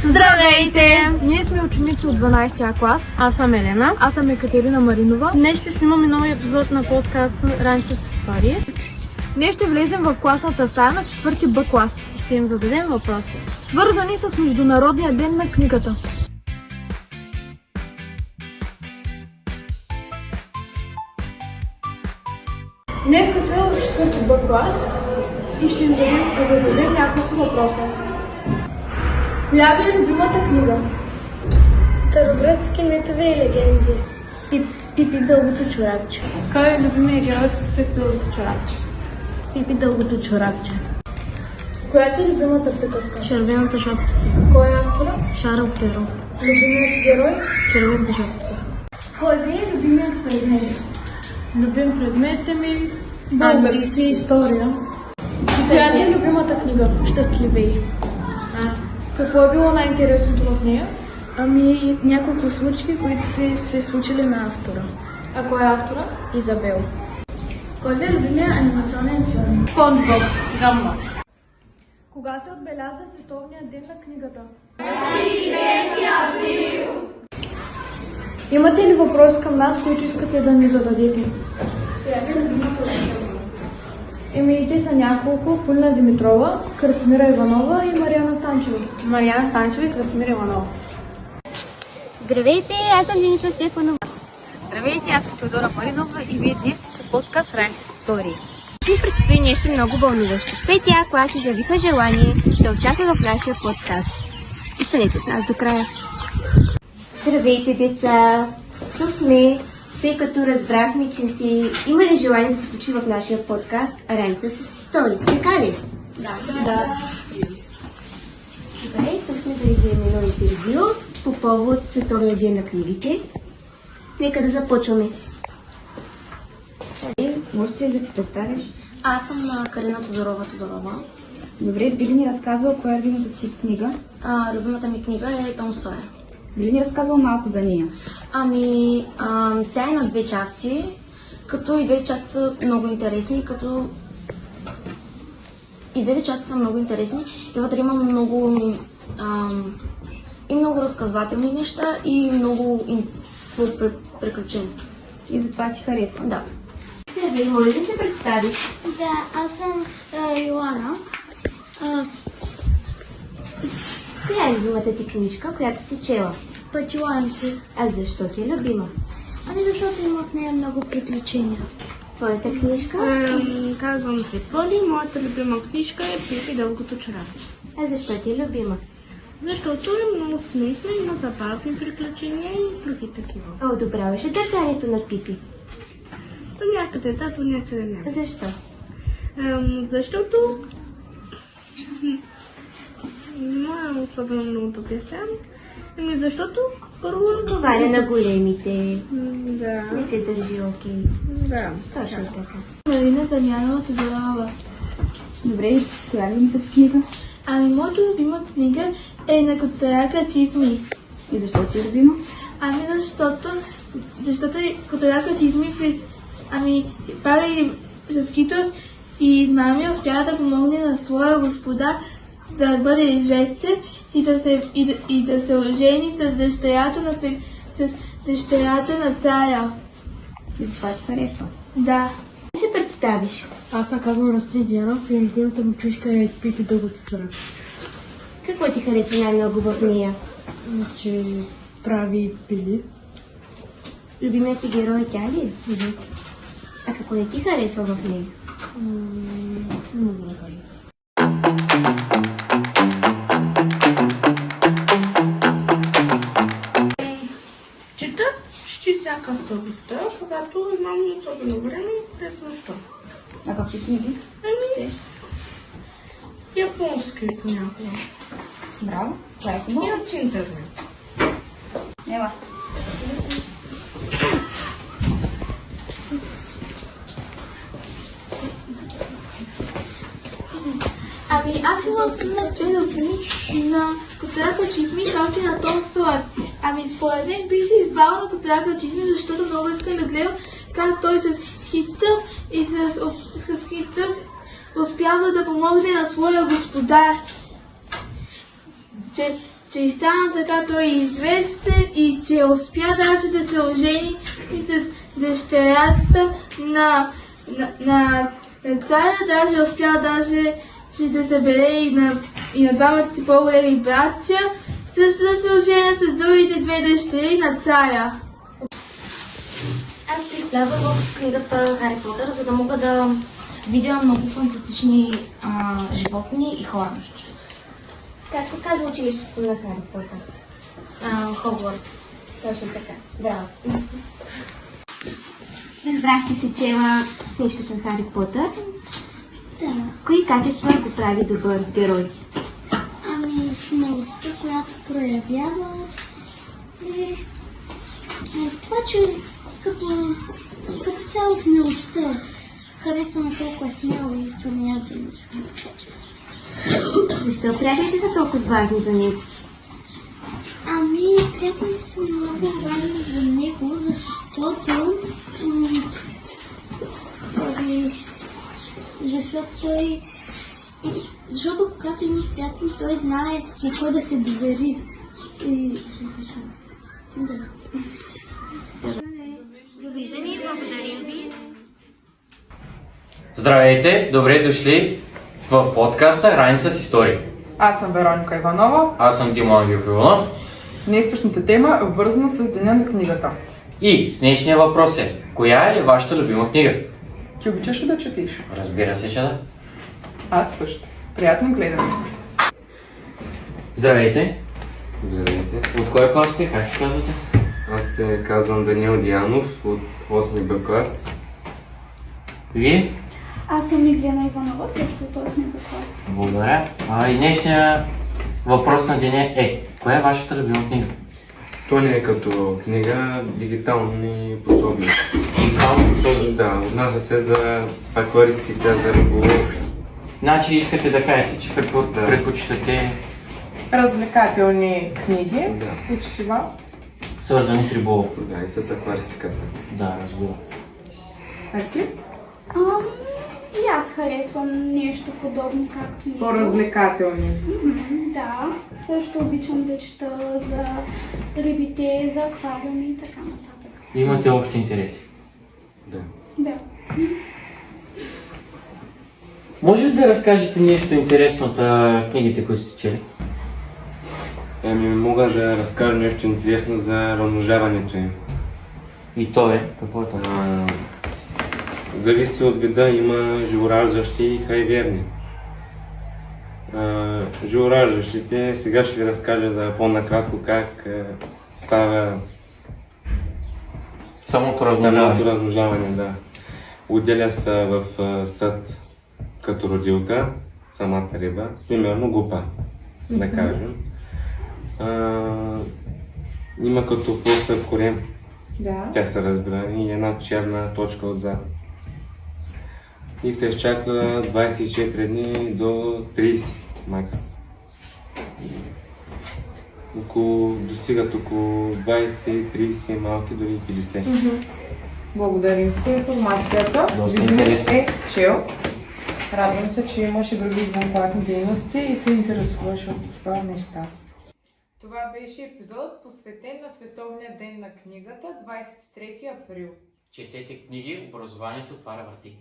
Здравейте! Ние сме ученици от 12-я клас. Аз съм Елена. Аз съм Екатерина Маринова. Днес ще снимаме нови епизод на подкаста Раница с истории. Днес ще влезем в класната стая на 4-ти Б клас. Ще им зададем въпроси, свързани с Международния ден на книгата. Днес сме в 4-ти Б клас и ще им зададем няколко въпроса. Коя ви е любимата книга? Старогръцки митове и легенди. Пипи дългото чорапче. Кой е любимият герой в Пипи дългото чорапче? Пипи дългото чорапче. Коя ти е любимата приказка? Червената шапчица. Кой е автора? Шарл Перо. Любимият ти герой? Червената шапчица. Кой ви е любимият предмет? Любим предметите ми Български история. Коя ти е любимата книга? Щастливей. Какво е било най-интересното в нея? Ами няколко случки, които се случили на автора. А кой е автора? Изабел. Кой ви е любимия анимационен филм? Спонж Боб. Гамба. Кога се отбелязва Световния ден на книгата? Имате ли въпрос към нас, които искате да ни зададете? Имените са няколко: Полина Димитрова, Красимира Иванова и Мариана Станчева. Мариана Станчева и Красимир Иванов. Здравейте, аз съм Деница Стефанова. Здравейте, аз съм Теодора Маринова и вие днес сте с подкаст Раница с истории. Ни предстои нещо много вълнуващо. В 5-я клас изявиха желание да участват в нашия подкаст. Останете с нас до края. Здравейте, деца! Тук сме, тъй като разбрахме, че сте имали желание да се включи в нашия подкаст Раница с истории. Така ли? Да. Добре, тук сме да ви вземем едно интервю по повод Световния ден на книгите. Нека да започваме. Можеш ли да се представиш? Аз съм Карина Тодорова. Добре, би ли ни разказвала коя е любимата ти книга? Любимата ми книга е Том Сойер. Би ли ни разказвала малко за нея? Тя е на 2 части, като и двете части са много интересни, и вътре има много разказвателни неща и много приключенски. И затова ти харесва? Да. Здравей, може ли да се представиш? Да, аз съм Йоана. Коя е любимата ти книжка, която си чела? Пътиланци. А защо ти е любима? Ами защото има в нея много приключения. Твоята книжка? Казвам се Поли, моята любима книжка е Пипи дългото чорапче. А защо ти е любима? Защото е много смешна, има забавни приключения и други такива. А одобряваш ли държанието на Пипи? До някъде да, до някъде не. Защо? Защото няма особено много да обясням. Защото първо... Отговаря на големите. Да. Не се държи окей. Да. Точно така. Марина Дамянова Тодорова. Добре, коя е любимата ти книга? Ами, моята любима книга е на Котаряка Чизми. И защо ти е любима? Ами, защото Котаряка Чизми прави с хитрост и измами успява да помогне на своя господар да бъде известен и да се ожени с дъщерята на царя. И затова ти харесва? Да. Ти се представиш. Аз съм казвам Растин Дианов и любимата ми книжка е Пипи дългото чорапче. Какво ти харесва най-много в нея? Че прави пили. Любимият ти герой тя ли? А какво не ти харесва в нея? Много да кажа. Чета почти всяка събота, когато имам особено време, през нощта. А какви книги? Японски понякога. Браво, това е И хубаво. от интернет. Ела. Ами, аз имам на Котаряка Чизми, както и на Том Сойер. Ами, според мен би се избрал на Котаряка Чизми, защото много искам да гледам как той с хитрост успява да помогне на своя господар. че и стана така той известен и че успя даже да се ожени и с дъщерята на царя, даже успя даже да събере и на двамата си по-големи братя, също да се оженя с другите две дъщери на царя. Аз бих влязла в книгата Хари Потър, за да мога да видя много фантастични животни и хора. Как се казва училището на Хари Потър? Хогвартс. Точно така. Браво. Разбрах, че се чела книжката на Хари Потър. Да. Кои качества го прави добър герой? Ами, смелостта, която проявява е това, че като цяло смелостта. Харесваме колко е смело и изпълнява такива качества. Защо приятелите са толкова важни за него? Ами, приятелите са много важни за него, защото защото когато има приятели, той знае на кой да се довери. Да. Довиждане, благодарим ви. Здравейте, добре дошли в подкаста Раница с истории. Аз съм Вероника Иванова. Аз съм Димо Ангелов Иванов Днешната тема е вързана с Деня на книгата. и с днешния въпрос е: коя е вашата любима книга? Ти обичаш ли да четиш? Разбира се, че да. Аз също. Приятно гледане. Здравейте, Здравейте, от кой клас сте? Как се казвате? аз се казвам Даниел Дианов от 8 Б клас. Вие? Аз съм Миглена Иванова, също от 8 клас. Благодаря. И днешния въпрос на деня е: коя е вашата любима книга? То не е като книга, дигитални пособия. Да, отнася се за акваристика, за риболов. Значи искате да кажете, че Да. предпочитате Развлекателни книги Да. и четива. свързани с риболов. Да, и с акваристиката. Да, разбира. А ти? И аз харесвам нещо подобно както и По-развлекателни. Да, също обичам да чета за рибите, за аквариуми и така нататък. Имате общи интереси. Да. Да. Може ли да разкажете нещо интересно от книгите, които сте чели? Мога да разкажа нещо интересно за размножаването им. И то е? Какво е това? Зависи от вида, има живораждащи и хайверни. Живораждащите, сега ще ви разкажа да по-накратко как става Самото размножаване. самото размножаване. Да. Отделя се в съд като родилка, самата риба, примерно гупа, да кажем. Има като плосък корем, Да. тя се разбира, и една черна точка отзад. И се изчаква 24 дни до 30 макс. Достигат около 20-30, малки дори 50. Благодарим ти за информацията. Доста Видимо интересно. е чел. Радвам се, че имаш и други извънкласни дейности и се интересуваш от такива неща. Това беше епизод посветен на Световния ден на книгата, 23 април. Четете книги, образованието отваря врати.